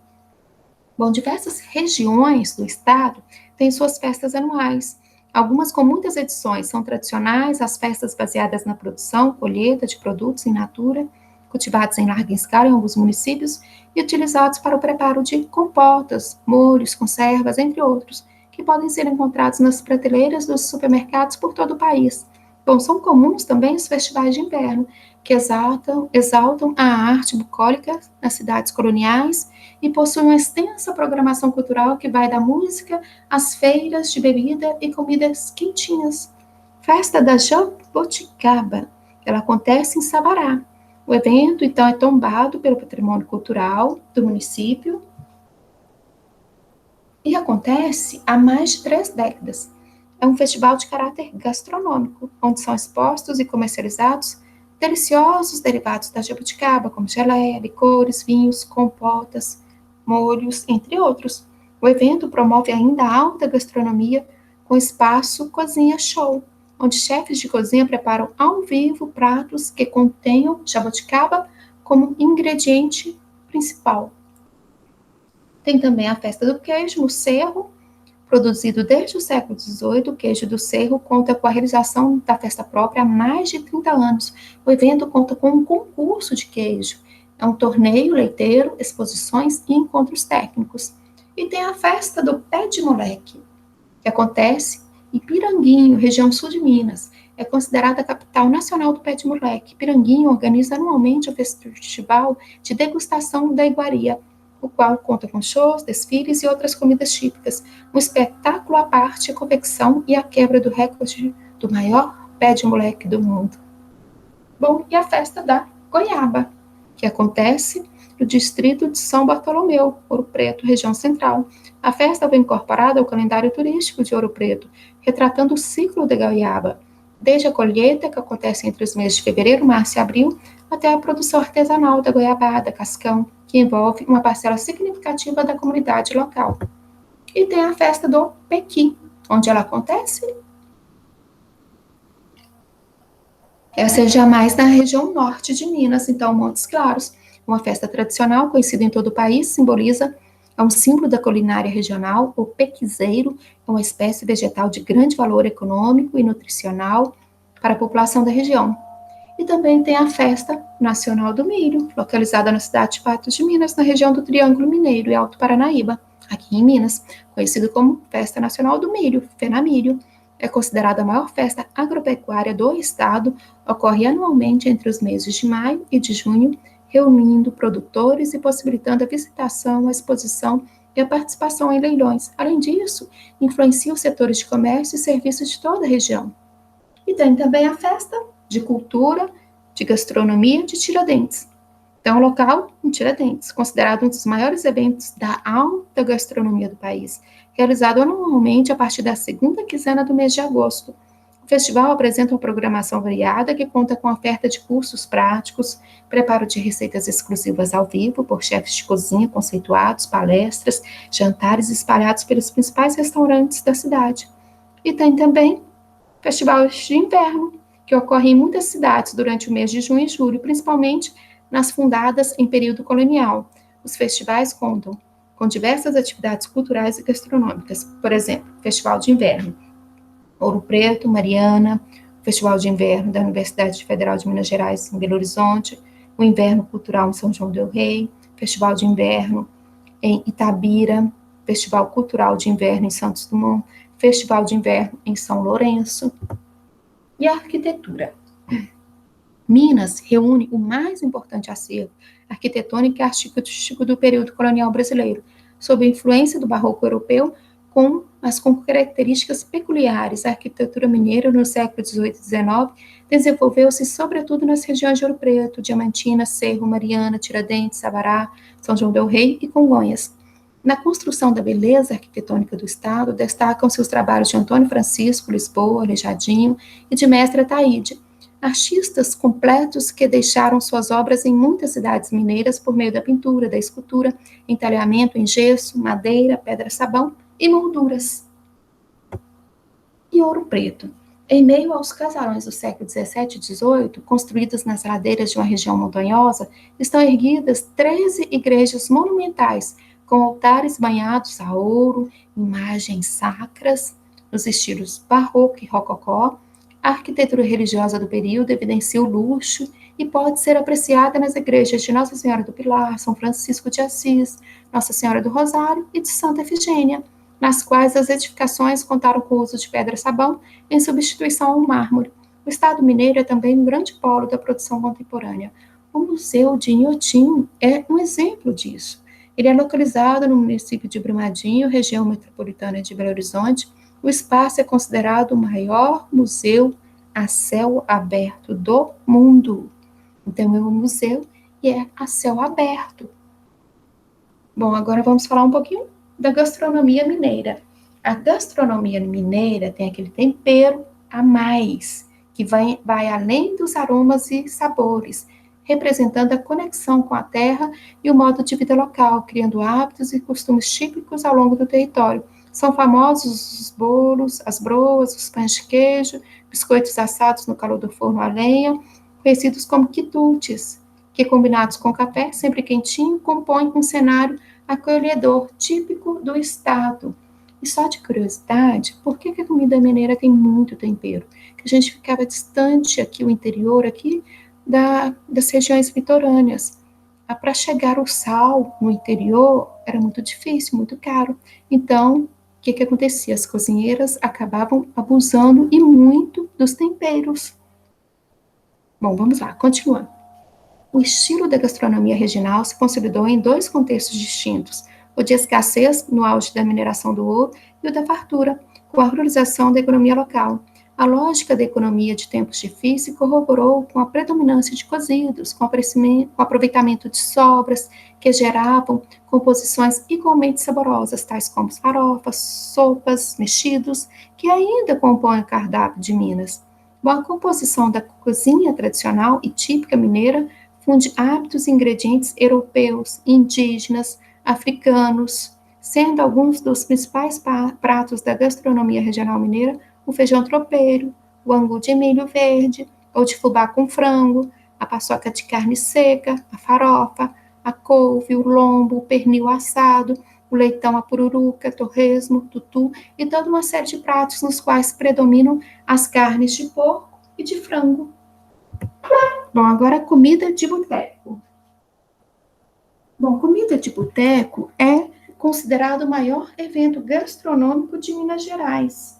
Bom, diversas regiões do estado têm suas festas anuais. Algumas com muitas edições são tradicionais, as festas baseadas na produção, colheita de produtos in natura, cultivados em larga escala em alguns municípios e utilizados para o preparo de compotas, molhos, conservas, entre outros, que podem ser encontrados nas prateleiras dos supermercados por todo o país. Bom, são comuns também os festivais de inverno, que exaltam a arte bucólica nas cidades coloniais e possuem uma extensa programação cultural que vai da música às feiras de bebida e comidas quentinhas. Festa da Jaboticaba, ela acontece em Sabará. O evento, então, é tombado pelo patrimônio cultural do município e acontece há mais de 3 décadas. É um festival de caráter gastronômico, onde são expostos e comercializados deliciosos derivados da jabuticaba, como geleia, licores, vinhos, compotas, molhos, entre outros. O evento promove ainda a alta gastronomia com espaço Cozinha Show, onde chefes de cozinha preparam ao vivo pratos que contenham jabuticaba como ingrediente principal. Tem também a festa do queijo no Cerro. Produzido desde o século XVIII, o queijo do Cerro conta com a realização da festa própria há mais de 30 anos. O evento conta com um concurso de queijo. É um torneio leiteiro, exposições e encontros técnicos. E tem a festa do Pé de Moleque, que acontece em Piranguinho, região sul de Minas. É considerada a capital nacional do pé de moleque. Piranguinho organiza anualmente o festival de degustação da iguaria, o qual conta com shows, desfiles e outras comidas típicas. Um espetáculo à parte, a confecção e a quebra do recorde do maior pé de moleque do mundo. Bom, e a festa da goiaba, que acontece no distrito de São Bartolomeu, Ouro Preto, região central. A festa foi incorporada ao calendário turístico de Ouro Preto, retratando o ciclo da goiaba, desde a colheita, que acontece entre os meses de fevereiro, março e abril, até a produção artesanal da goiabada, cascão, que envolve uma parcela significativa da comunidade local. E tem a festa do Pequi, onde ela acontece. Essa é já mais na região norte de Minas, então Montes Claros. Uma festa tradicional conhecida em todo o país, é um símbolo da culinária regional. O pequizeiro é uma espécie vegetal de grande valor econômico e nutricional para a população da região. E também tem a Festa Nacional do Milho, localizada na cidade de Patos de Minas, na região do Triângulo Mineiro e Alto Paranaíba, aqui em Minas, conhecido como Festa Nacional do Milho, FENAMILHO. É considerada a maior festa agropecuária do estado, ocorre anualmente entre os meses de maio e de junho, reunindo produtores e possibilitando a visitação, a exposição e a participação em leilões. Além disso, influencia os setores de comércio e serviços de toda a região. E tem também a festa de cultura, de gastronomia de Tiradentes. Então, o local em Tiradentes, considerado um dos maiores eventos da alta gastronomia do país, realizado anualmente a partir da segunda quinzena do mês de agosto. O festival apresenta uma programação variada que conta com oferta de cursos práticos, preparo de receitas exclusivas ao vivo por chefes de cozinha conceituados, palestras, jantares espalhados pelos principais restaurantes da cidade. E tem também festivais de inverno, que ocorrem em muitas cidades durante o mês de junho e julho, principalmente nas fundadas em período colonial. Os festivais contam com diversas atividades culturais e gastronômicas, por exemplo, Festival de Inverno, Ouro Preto, Mariana, Festival de Inverno da Universidade Federal de Minas Gerais, em Belo Horizonte, o Inverno Cultural em São João del Rei, Festival de Inverno em Itabira, Festival Cultural de Inverno em Santos Dumont, Festival de Inverno em São Lourenço. E a arquitetura. Minas reúne o mais importante acervo arquitetônico e artístico do período colonial brasileiro, sob a influência do barroco europeu, mas com características peculiares. A arquitetura mineira no século XVIII e XIX desenvolveu-se sobretudo nas regiões de Ouro Preto, Diamantina, Cerro, Mariana, Tiradentes, Sabará, São João del Rei e Congonhas. Na construção da beleza arquitetônica do Estado, destacam-se os trabalhos de Antônio Francisco, Lisboa, Aleijadinho e de Mestre Ataíde, artistas completos que deixaram suas obras em muitas cidades mineiras por meio da pintura, da escultura, entalhamento em gesso, madeira, pedra-sabão e molduras. E Ouro Preto. Em meio aos casarões do século XVII e XVIII, construídos nas ladeiras de uma região montanhosa, estão erguidas 13 igrejas monumentais, com altares banhados a ouro, imagens sacras, nos estilos barroco e rococó. A arquitetura religiosa do período evidencia o luxo e pode ser apreciada nas igrejas de Nossa Senhora do Pilar, São Francisco de Assis, Nossa Senhora do Rosário e de Santa Efigênia, nas quais as edificações contaram com o uso de pedra-sabão em substituição ao mármore. O Estado mineiro é também um grande polo da produção contemporânea. O Museu de Inhotim é um exemplo disso. Ele é localizado no município de Brumadinho, região metropolitana de Belo Horizonte. O espaço é considerado o maior museu a céu aberto do mundo. Então, é um museu e é a céu aberto. Bom, agora vamos falar um pouquinho da gastronomia mineira. A gastronomia mineira tem aquele tempero a mais, que vai além dos aromas e sabores, representando a conexão com a terra e o modo de vida local, criando hábitos e costumes típicos ao longo do território. São famosos os bolos, as broas, os pães de queijo, biscoitos assados no calor do forno a lenha, conhecidos como quitutes, que combinados com café, sempre quentinho, compõem um cenário acolhedor típico do estado. E só de curiosidade, por que a comida mineira tem muito tempero? Que a gente ficava distante aqui, o interior aqui, das regiões litorâneas. Para chegar o sal no interior era muito difícil, muito caro. Então, o que acontecia? As cozinheiras acabavam abusando e muito dos temperos. Bom, vamos lá, continuando. O estilo da gastronomia regional se consolidou em dois contextos distintos: o de escassez, no auge da mineração do ouro, e o da fartura, com a ruralização da economia local. A lógica da economia de tempos difíceis corroborou com a predominância de cozidos, com o aproveitamento de sobras, que geravam composições igualmente saborosas, tais como farofas, sopas, mexidos, que ainda compõem o cardápio de Minas. Bom, a composição da cozinha tradicional e típica mineira funde hábitos e ingredientes europeus, indígenas, africanos, sendo alguns dos principais pratos da gastronomia regional mineira o feijão tropeiro, o angu de milho verde, ou de fubá com frango, a paçoca de carne seca, a farofa, a couve, o lombo, o pernil assado, o leitão, a pururuca, torresmo, tutu e toda uma série de pratos nos quais predominam as carnes de porco e de frango. Bom, agora comida de boteco. Bom, comida de boteco é considerado o maior evento gastronômico de Minas Gerais.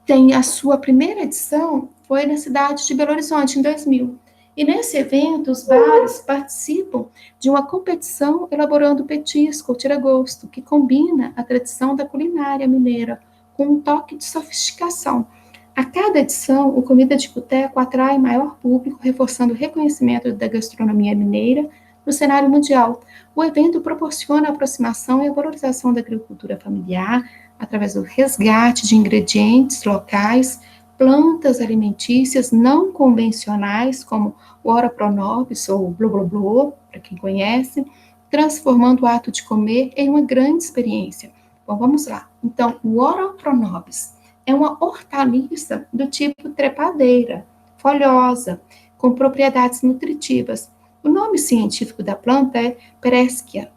Tem a sua primeira edição, foi na cidade de Belo Horizonte, em 2000. E nesse evento, os bares participam de uma competição elaborando petisco ou tira-gosto, que combina a tradição da culinária mineira com um toque de sofisticação. A cada edição, o Comida de Boteco atrai maior público, reforçando o reconhecimento da gastronomia mineira no cenário mundial. O evento proporciona a aproximação e a valorização da agricultura familiar através do resgate de ingredientes locais, plantas alimentícias não convencionais, como o ora pro nobis ou o blo, para quem conhece, transformando o ato de comer em uma grande experiência. Bom, vamos lá. Então, o ora pro nobis é uma hortaliça do tipo trepadeira, folhosa, com propriedades nutritivas. O nome científico da planta é Pereschia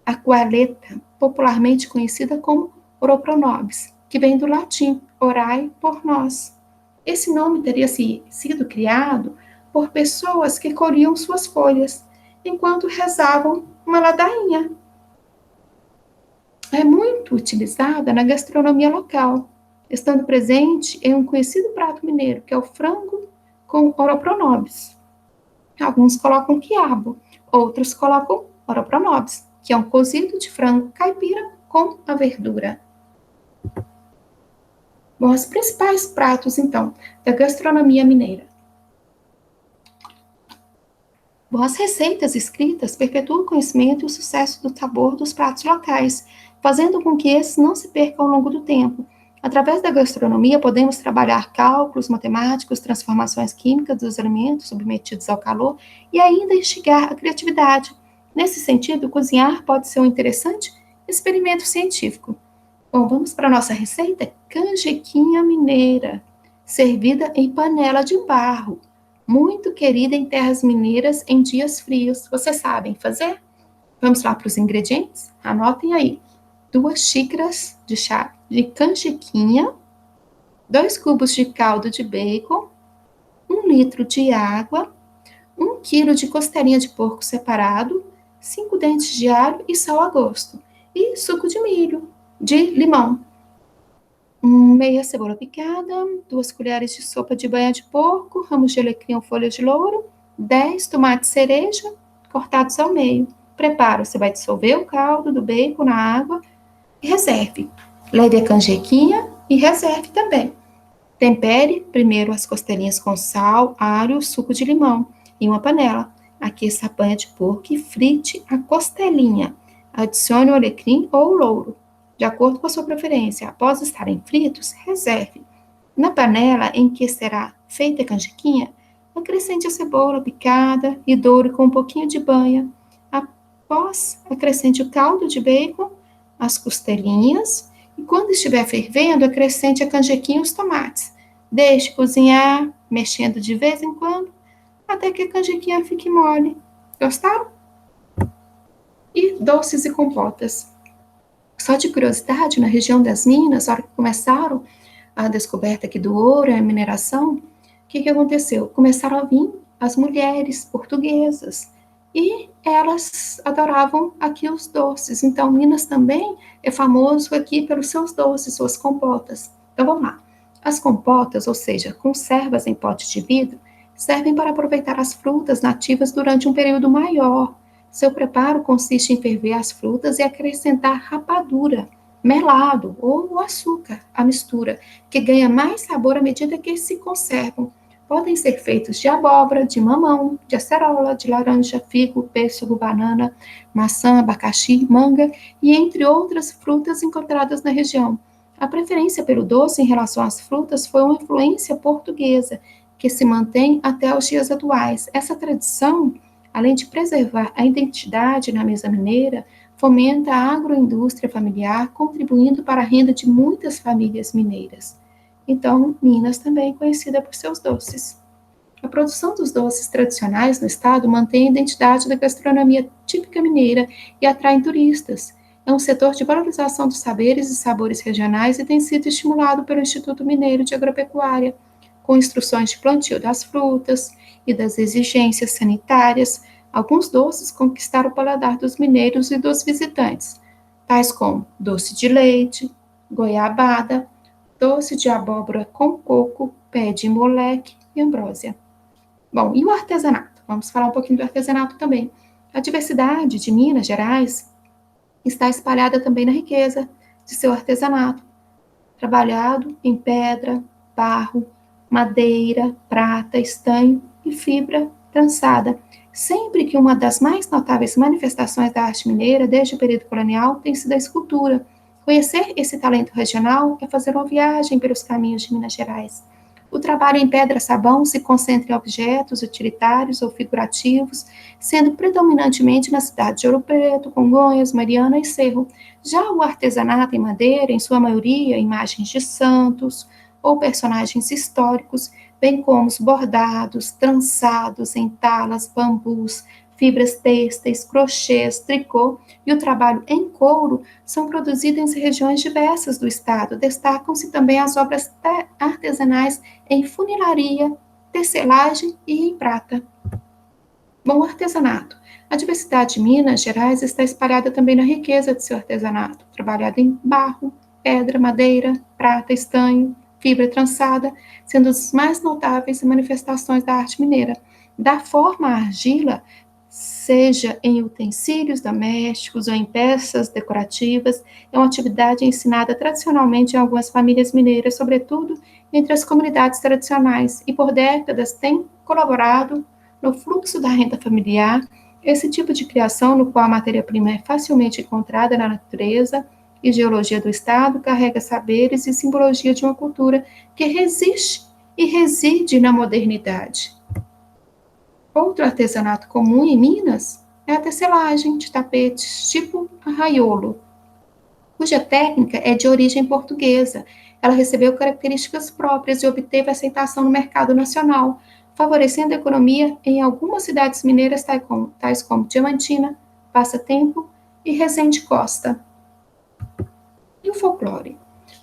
aqualeta, popularmente conhecida como Oropronobis, que vem do latim orai por nós. Esse nome teria sido criado por pessoas que colhiam suas folhas enquanto rezavam uma ladainha. É muito utilizada na gastronomia local, estando presente em um conhecido prato mineiro, que é o frango com Oropronobis. Alguns colocam quiabo, outros colocam Oropronobis, que é um cozido de frango caipira com a verdura. Bom, os principais pratos, então, da gastronomia mineira. Bom, as receitas escritas perpetuam o conhecimento e o sucesso do sabor dos pratos locais, fazendo com que esses não se percam ao longo do tempo. Através da gastronomia, podemos trabalhar cálculos matemáticos, transformações químicas dos alimentos submetidos ao calor e ainda instigar a criatividade. Nesse sentido, cozinhar pode ser um interessante experimento científico. Bom, vamos para a nossa receita? Canjiquinha mineira, servida em panela de barro, muito querida em terras mineiras em dias frios. Vocês sabem fazer? Vamos lá para os ingredientes? Anotem aí. 2 xícaras de chá de canjiquinha, 2 cubos de caldo de bacon, 1 litro de água, 1 quilo de costelinha de porco separado, 5 dentes de alho e sal a gosto, e suco de milho, de limão. Meia cebola picada, 2 colheres de sopa de banha de porco, ramos de alecrim ou folhas de louro, 10 tomates cereja cortados ao meio. Preparo, você vai dissolver o caldo do bacon na água e reserve. Leve a canjequinha e reserve também. Tempere primeiro as costelinhas com sal, alho e suco de limão em uma panela. Aqueça a banha de porco e frite a costelinha. Adicione o alecrim ou o louro, de acordo com a sua preferência. Após estarem fritos, reserve. Na panela em que será feita a canjiquinha, acrescente a cebola picada e doure com um pouquinho de banha. Após, acrescente o caldo de bacon, as costelinhas e quando estiver fervendo, acrescente a canjiquinha e os tomates. Deixe cozinhar, mexendo de vez em quando, até que a canjiquinha fique mole. Gostaram? E doces e compotas. Só de curiosidade, na região das Minas, na hora que começaram a descoberta aqui do ouro e a mineração, o que aconteceu? Começaram a vir as mulheres portuguesas e elas adoravam aqui os doces. Então, Minas também é famoso aqui pelos seus doces, suas compotas. Então, vamos lá. As compotas, ou seja, conservas em pote de vidro, servem para aproveitar as frutas nativas durante um período maior. Seu preparo consiste em ferver as frutas e acrescentar rapadura, melado ou o açúcar, a mistura, que ganha mais sabor à medida que se conservam. Podem ser feitos de abóbora, de mamão, de acerola, de laranja, figo, pêssego, banana, maçã, abacaxi, manga e entre outras frutas encontradas na região. A preferência pelo doce em relação às frutas foi uma influência portuguesa, que se mantém até os dias atuais. Essa tradição, além de preservar a identidade na mesa mineira, fomenta a agroindústria familiar, contribuindo para a renda de muitas famílias mineiras. Então, Minas também é conhecida por seus doces. A produção dos doces tradicionais no estado mantém a identidade da gastronomia típica mineira e atrai turistas. É um setor de valorização dos saberes e sabores regionais e tem sido estimulado pelo Instituto Mineiro de Agropecuária, com instruções de plantio das frutas e das exigências sanitárias. Alguns doces conquistaram o paladar dos mineiros e dos visitantes, tais como doce de leite, goiabada, doce de abóbora com coco, pé de moleque e ambrósia. Bom, e o artesanato? Vamos falar um pouquinho do artesanato também. A diversidade de Minas Gerais está espalhada também na riqueza de seu artesanato, trabalhado em pedra, barro, madeira, prata, estanho e fibra trançada. Sempre que uma das mais notáveis manifestações da arte mineira desde o período colonial tem sido a escultura. Conhecer esse talento regional é fazer uma viagem pelos caminhos de Minas Gerais. O trabalho em pedra-sabão se concentra em objetos utilitários ou figurativos, sendo predominantemente na cidade de Ouro Preto, Congonhas, Mariana e Cerro. Já o artesanato em madeira, em sua maioria, imagens de santos ou personagens históricos, bem como os bordados, trançados em talas, bambus, fibras têxteis, crochês, tricô e o trabalho em couro são produzidos em regiões diversas do estado. Destacam-se também as obras artesanais em funilaria, tecelagem e em prata. Bom artesanato. A diversidade de Minas Gerais está espalhada também na riqueza de seu artesanato, trabalhado em barro, pedra, madeira, prata, estanho, fibra trançada, sendo as mais notáveis manifestações da arte mineira. Da forma à argila, seja em utensílios domésticos ou em peças decorativas, é uma atividade ensinada tradicionalmente em algumas famílias mineiras, sobretudo entre as comunidades tradicionais, e por décadas tem colaborado no fluxo da renda familiar. Esse tipo de criação, no qual a matéria-prima é facilmente encontrada na natureza e geologia do estado, carrega saberes e simbologia de uma cultura que resiste e reside na modernidade. Outro artesanato comum em Minas é a tecelagem de tapetes tipo arraiolo, cuja técnica é de origem portuguesa. Ela recebeu características próprias e obteve aceitação no mercado nacional, favorecendo a economia em algumas cidades mineiras, tais como Diamantina, Passatempo e Resende Costa. E o folclore?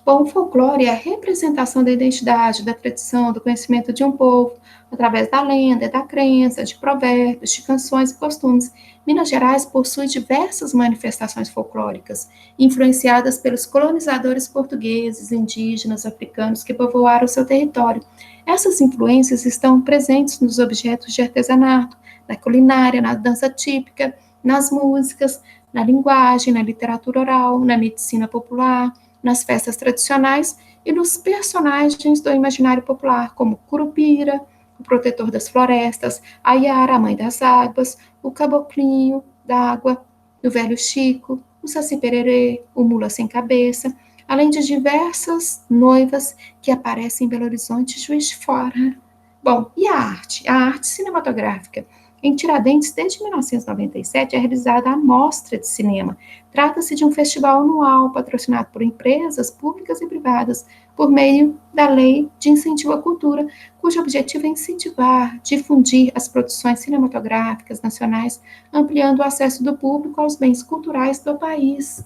Bom, o folclore é a representação da identidade, da tradição, do conhecimento de um povo, através da lenda, da crença, de provérbios, de canções e costumes. Minas Gerais possui diversas manifestações folclóricas, influenciadas pelos colonizadores portugueses, indígenas, africanos que povoaram seu território. Essas influências estão presentes nos objetos de artesanato, na culinária, na dança típica, nas músicas, na linguagem, na literatura oral, na medicina popular, nas festas tradicionais e nos personagens do imaginário popular, como Curupira, o protetor das florestas, a Iara, a mãe das águas, o caboclinho d'água, o velho Chico, o Saci Pererê, o Mula Sem Cabeça, além de diversas noivas que aparecem em Belo Horizonte e Juiz de Fora. Bom, e a arte? A arte cinematográfica. Em Tiradentes, desde 1997, é realizada a Mostra de Cinema. Trata-se de um festival anual patrocinado por empresas públicas e privadas, por meio da Lei de Incentivo à Cultura, cujo objetivo é incentivar, difundir as produções cinematográficas nacionais, ampliando o acesso do público aos bens culturais do país.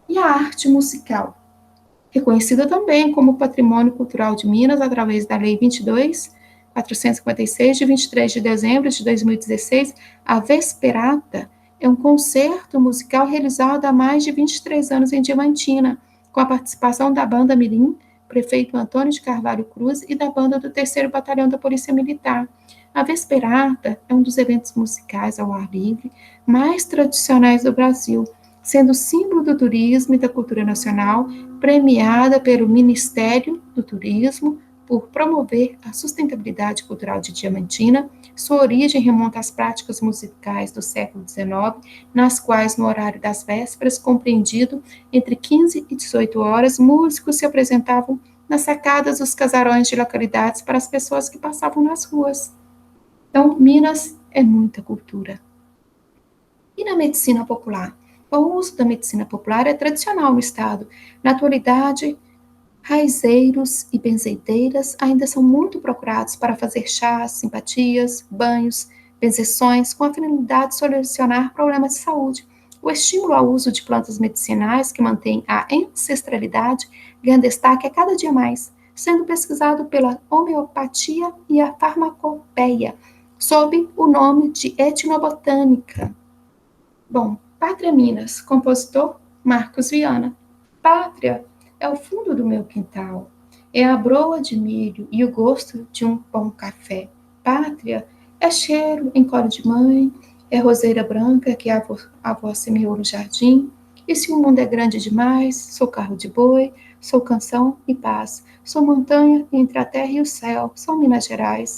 E a arte musical? Reconhecida também como Patrimônio Cultural de Minas através da Lei 22.456, de 23 de dezembro de 2016, a Vesperata é um concerto musical realizado há mais de 23 anos em Diamantina, com a participação da banda Mirim, prefeito Antônio de Carvalho Cruz, e da banda do 3º Batalhão da Polícia Militar. A Vesperata é um dos eventos musicais ao ar livre mais tradicionais do Brasil, sendo símbolo do turismo e da cultura nacional, premiada pelo Ministério do Turismo por promover a sustentabilidade cultural de Diamantina. Sua origem remonta às práticas musicais do século XIX, nas quais, no horário das vésperas, compreendido entre 15 e 18 horas, músicos se apresentavam nas sacadas dos casarões de localidades para as pessoas que passavam nas ruas. Então, Minas é muita cultura. E na medicina popular? O uso da medicina popular é tradicional no Estado. Na atualidade, raizeiros e benzedeiras ainda são muito procurados para fazer chás, simpatias, banhos, benzeções, com a finalidade de solucionar problemas de saúde. O estímulo ao uso de plantas medicinais que mantém a ancestralidade ganha destaque a cada dia mais, sendo pesquisado pela homeopatia e a farmacopeia, sob o nome de etnobotânica. Bom, Pátria Minas, compositor Marcos Viana. Pátria é o fundo do meu quintal, é a broa de milho e o gosto de um bom café. Pátria é cheiro em colo de mãe, é roseira branca que a avó semeou no jardim. E se o mundo é grande demais, sou carro de boi, sou canção e paz, sou montanha entre a terra e o céu, sou Minas Gerais,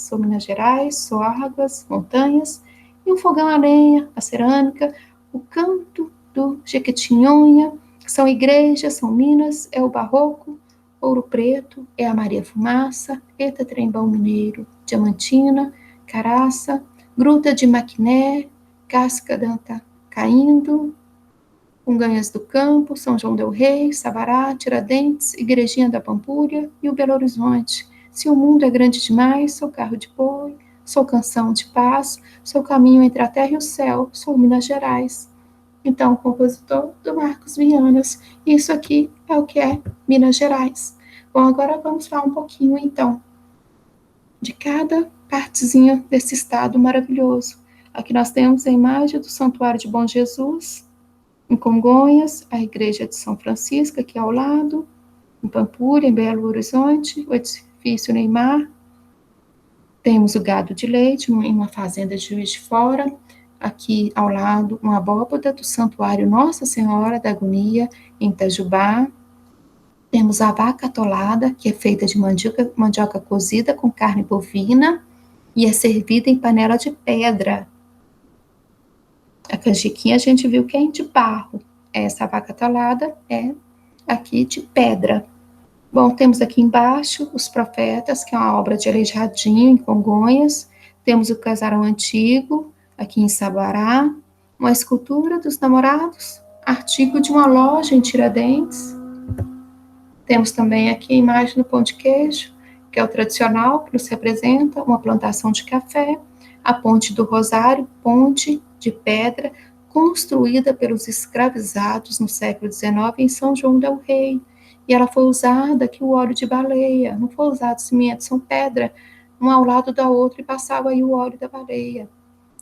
sou águas, montanhas, e um fogão a lenha, a cerâmica, o canto do Jequitinhonha, são igrejas, são Minas, é o Barroco, Ouro Preto, é a Maria Fumaça, Eta Trembão Mineiro, Diamantina, Caraça, Gruta de Maquiné, Casca Danta Caindo, Unganhas do Campo, São João del Rei, Sabará, Tiradentes, Igrejinha da Pampulha e o Belo Horizonte. Se o mundo é grande demais, sou carro de boi, sou canção de paz, sou caminho entre a terra e o céu, sou Minas Gerais. Então, o compositor do Marcos Vianas. Isso aqui é o que é Minas Gerais. Bom, agora vamos falar um pouquinho, então, de cada partezinha desse estado maravilhoso. Aqui nós temos a imagem do Santuário de Bom Jesus, em Congonhas, a Igreja de São Francisco, aqui ao lado, em Pampulha, em Belo Horizonte, o edifício Neymar. Temos o gado de leite, em uma fazenda de Juiz de Fora. Aqui ao lado, uma abóbada do Santuário Nossa Senhora da Agonia, em Itajubá. Temos a vaca atolada, que é feita de mandioca cozida com carne bovina e é servida em panela de pedra. A canjiquinha a gente viu que é de barro. Essa vaca atolada é aqui de pedra. Bom, temos aqui embaixo Os Profetas, que é uma obra de Aleijadinho, em Congonhas. Temos o Casarão Antigo, aqui em Sabará, uma escultura dos namorados, artigo de uma loja em Tiradentes. Temos também aqui a imagem do pão de queijo, que é o tradicional, que nos representa uma plantação de café, a Ponte do Rosário, ponte de pedra, construída pelos escravizados no século XIX em São João del Rei. E ela foi usada aqui o óleo de baleia, não foi usado cimento, são pedra, um ao lado da outra, e passava aí o óleo da baleia.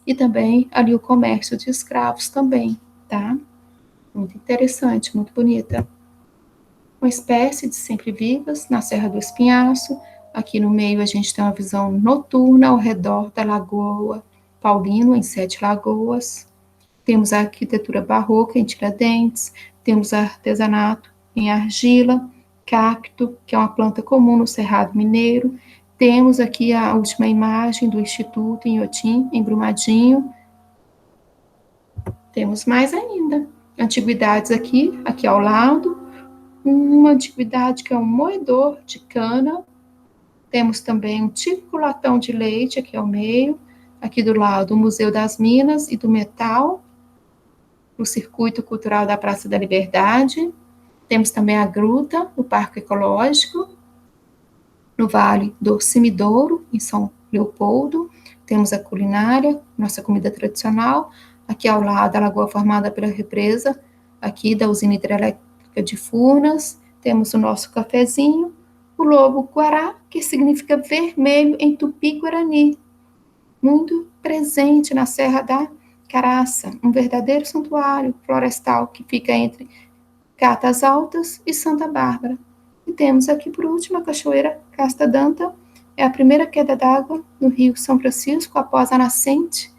E também ali o comércio de escravos também, tá? Muito interessante, muito bonita. Uma espécie de sempre-vivas na Serra do Espinhaço. Aqui no meio a gente tem uma visão noturna ao redor da Lagoa Paulino, em Sete Lagoas. Temos a arquitetura barroca em Tiradentes, temos artesanato em argila, cacto, que é uma planta comum no Cerrado Mineiro. Temos aqui a última imagem do Instituto em Inhotim, em Brumadinho. Temos mais ainda. Antiguidades aqui ao lado. Uma antiguidade que é um moedor de cana. Temos também um típico latão de leite aqui ao meio. Aqui do lado, o Museu das Minas e do Metal, o Circuito Cultural da Praça da Liberdade. Temos também a Gruta, o Parque Ecológico, no Vale do Cimidouro, em São Leopoldo. Temos a culinária, nossa comida tradicional. Aqui ao lado, a lagoa formada pela represa, aqui da usina hidrelétrica de Furnas. Temos o nosso cafezinho, o lobo-guará, que significa vermelho em tupi-guarani, muito presente na Serra da Caraça, um verdadeiro santuário florestal que fica entre Catas Altas e Santa Bárbara. E temos aqui, por último, a Cachoeira Casta Danta, é a primeira queda d'água no Rio São Francisco após a nascente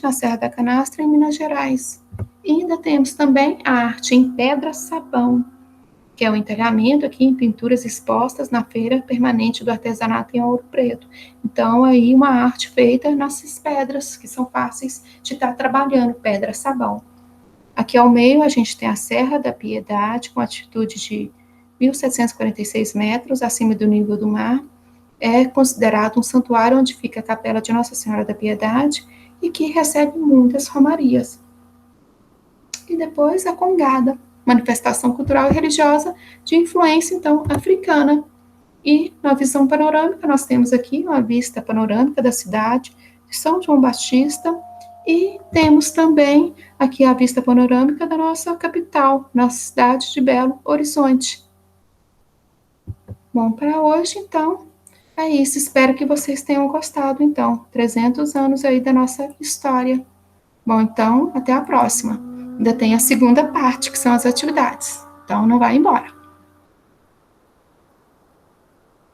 na Serra da Canastra, em Minas Gerais. E ainda temos também a arte em pedra-sabão, que é o entalhamento aqui em pinturas expostas na Feira Permanente do Artesanato em Ouro Preto. Então, aí uma arte feita nessas pedras, que são fáceis de estar trabalhando, pedra-sabão. Aqui ao meio a gente tem a Serra da Piedade, com altitude de 1.746 metros acima do nível do mar. É considerado um santuário onde fica a Capela de Nossa Senhora da Piedade e que recebe muitas romarias. E depois a Congada, manifestação cultural e religiosa de influência, então, africana. E na visão panorâmica, nós temos aqui uma vista panorâmica da cidade de São João Batista, e temos também aqui a vista panorâmica da nossa capital, nossa cidade de Belo Horizonte. Bom, para hoje, então, é isso. Espero que vocês tenham gostado, então. 300 anos aí da nossa história. Bom, então, até a próxima. Ainda tem a segunda parte, que são as atividades. Então, não vai embora.